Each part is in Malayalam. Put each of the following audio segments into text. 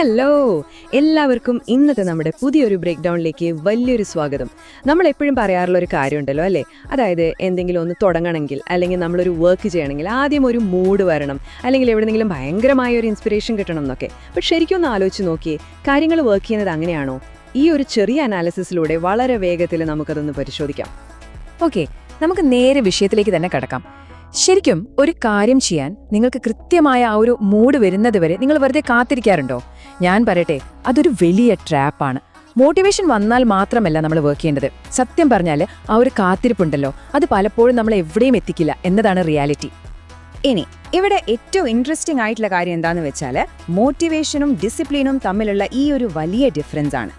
ഹലോ എല്ലാവർക്കും ഇന്നത്തെ നമ്മുടെ പുതിയൊരു ബ്രേക്ക് ഡൗണിലേക്ക് വലിയൊരു സ്വാഗതം. നമ്മൾ എപ്പോഴും പറയാറുള്ള ഒരു കാര്യമുണ്ടല്ലോ അല്ലേ, അതായത് എന്തെങ്കിലും ഒന്ന് തുടങ്ങണമെങ്കിൽ അല്ലെങ്കിൽ നമ്മളൊരു വർക്ക് ചെയ്യണമെങ്കിൽ ആദ്യം ഒരു മൂഡ് വരണം, അല്ലെങ്കിൽ എവിടെയെങ്കിലും ഭയങ്കരമായ ഒരു ഇൻസ്പിറേഷൻ കിട്ടണം എന്നൊക്കെ. പക്ഷെ ശരിക്കും ഒന്ന് ആലോചിച്ച് നോക്കിയേ, കാര്യങ്ങൾ വർക്ക് ചെയ്യുന്നത് അങ്ങനെയാണോ? ഈ ഒരു ചെറിയ അനാലിസിസിലൂടെ വളരെ വേഗത്തിൽ നമുക്കതൊന്ന് പരിശോധിക്കാം. ഓക്കെ, നമുക്ക് നേരെ വിഷയത്തിലേക്ക് തന്നെ കടക്കാം. ശരിക്കും ഒരു കാര്യം ചെയ്യാൻ നിങ്ങൾക്ക് കൃത്യമായ ആ ഒരു മൂഡ് വരുന്നത് വരെ നിങ്ങൾ വെറുതെ കാത്തിരിക്കാറുണ്ടോ? ഞാൻ പറയട്ടെ, അതൊരു വലിയ ട്രാപ്പാണ്. മോട്ടിവേഷൻ വന്നാൽ മാത്രമല്ല നമ്മൾ വർക്ക് ചെയ്യേണ്ടത്. സത്യം പറഞ്ഞാൽ ആ ഒരു കാത്തിരിപ്പുണ്ടല്ലോ, അത് പലപ്പോഴും നമ്മളെ എവിടെയും എത്തിക്കില്ല എന്നതാണ് റിയാലിറ്റി. ഇനി ഇവിടെ ഏറ്റവും ഇൻട്രസ്റ്റിംഗ് ആയിട്ടുള്ള കാര്യം എന്താണെന്ന് വെച്ചാൽ, മോട്ടിവേഷനും ഡിസിപ്ലിനും തമ്മിലുള്ള ഈ ഒരു വലിയ ഡിഫറൻസ് ആണ്.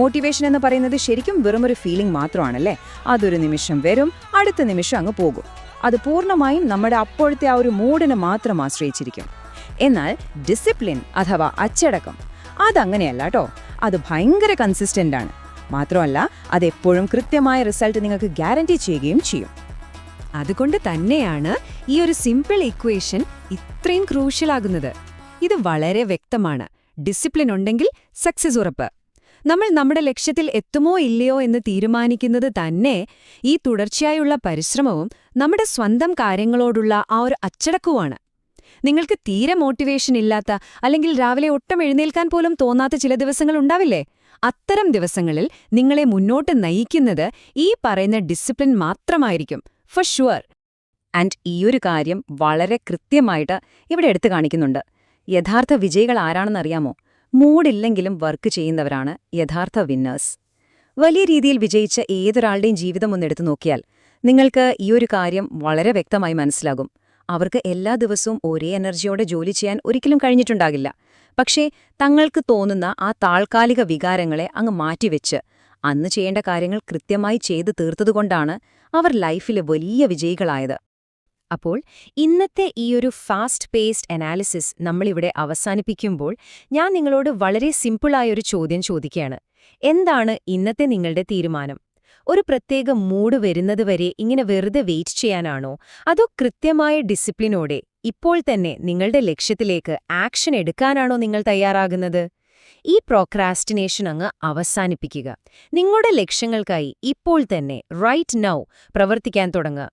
മോട്ടിവേഷൻ എന്ന് പറയുന്നത് ശരിക്കും വെറുമൊരു ഫീലിംഗ് മാത്രമാണല്ലേ. അതൊരു നിമിഷം വരും, അടുത്ത നിമിഷം അങ്ങ് പോകും. അത് പൂർണ്ണമായും നമ്മുടെ അപ്പോഴത്തെ ആ ഒരു മൂഡിനെ മാത്രം ആശ്രയിച്ചിരിക്കും. എന്നാൽ ഡിസിപ്ലിൻ അഥവാ അച്ചടക്കം അതങ്ങനെയല്ല കേട്ടോ. അത് ഭയങ്കര കൺസിസ്റ്റന്റ് ആണ്. മാത്രമല്ല, അതെപ്പോഴും കൃത്യമായ റിസൾട്ട് നിങ്ങൾക്ക് ഗ്യാരണ്ടി ചെയ്യുകയും ചെയ്യും. അതുകൊണ്ട് തന്നെയാണ് ഈ ഒരു സിമ്പിൾ ഇക്വേഷൻ ഇത്രയും ക്രൂഷ്യൽ ആകുന്നത്. ഇത് വളരെ വ്യക്തമാണ്. ഡിസിപ്ലിൻ ഉണ്ടെങ്കിൽ സക്സസ് ഉറപ്പ്. നമ്മൾ നമ്മുടെ ലക്ഷ്യത്തിൽ എത്തുമോ ഇല്ലയോ എന്ന് തീരുമാനിക്കുന്നത് തന്നെ ഈ തുടർച്ചയായുള്ള പരിശ്രമവും നമ്മുടെ സ്വന്തം കാര്യങ്ങളോടുള്ള ആ ഒരു അച്ചടക്കവുമാണ്. നിങ്ങൾക്ക് തീരെ മോട്ടിവേഷൻ ഇല്ലാത്ത, അല്ലെങ്കിൽ രാവിലെ ഒട്ടും എഴുന്നേൽക്കാൻ പോലും തോന്നാത്ത ചില ദിവസങ്ങൾ ഉണ്ടാവില്ലേ? അത്തരം ദിവസങ്ങളിൽ നിങ്ങളെ മുന്നോട്ട് നയിക്കുന്നത് ഈ പറയുന്ന ഡിസിപ്ലിൻ മാത്രമായിരിക്കും, ഫോർ ഷുവർ. ആൻഡ് ഈയൊരു കാര്യം വളരെ കൃത്യമായിട്ട് ഇവിടെ എടുത്തു കാണിക്കുന്നുണ്ട്. യഥാർത്ഥ വിജയികൾ ആരാണെന്നറിയാമോ? മൂഡില്ലെങ്കിലും വർക്ക് ചെയ്യുന്നവരാണ് യഥാർത്ഥ വിന്നേഴ്സ്. വലിയ രീതിയിൽ വിജയിച്ച ഏതൊരാളുടെയും ജീവിതം ഒന്നെടുത്തു നോക്കിയാൽ നിങ്ങൾക്ക് ഈയൊരു കാര്യം വളരെ വ്യക്തമായി മനസ്സിലാകും. അവർക്ക് എല്ലാ ദിവസവും ഒരേ എനർജിയോടെ ജോലി ചെയ്യാൻ ഒരിക്കലും കഴിഞ്ഞിട്ടുണ്ടാകില്ല. പക്ഷേ തങ്ങൾക്ക് തോന്നുന്ന ആ താൽക്കാലിക വികാരങ്ങളെ അങ്ങ് മാറ്റിവെച്ച് അന്ന് ചെയ്യേണ്ട കാര്യങ്ങൾ കൃത്യമായി ചെയ്തു തീർത്തതുകൊണ്ടാണ് അവർ ലൈഫിലെ വലിയ വിജയികളായത്. അപ്പോൾ ഇന്നത്തെ ഈ ഒരു ഫാസ്റ്റ് പേസ്ഡ് അനാലിസിസ് നമ്മളിവിടെ അവസാനിപ്പിക്കുമ്പോൾ ഞാൻ നിങ്ങളോട് വളരെ സിമ്പിളായൊരു ചോദ്യം ചോദിക്കുകയാണ്. എന്താണ് ഇന്നത്തെ നിങ്ങളുടെ തീരുമാനം? ഒരു പ്രത്യേക മൂഡ് വരുന്നതുവരെ ഇങ്ങനെ വെറുതെ വെയിറ്റ് ചെയ്യാനാണോ, അതോ കൃത്യമായ ഡിസിപ്ലിനോടെ ഇപ്പോൾ തന്നെ നിങ്ങളുടെ ലക്ഷ്യത്തിലേക്ക് ആക്ഷൻ എടുക്കാനാണോ നിങ്ങൾ തയ്യാറാകുന്നത്? ഈ പ്രോക്രാസ്റ്റിനേഷൻ അങ്ങ് അവസാനിപ്പിക്കുക. നിങ്ങളുടെ ലക്ഷ്യങ്ങൾക്കായി ഇപ്പോൾ തന്നെ റൈറ്റ് നൗ പ്രവർത്തിക്കാൻ തുടങ്ങുക.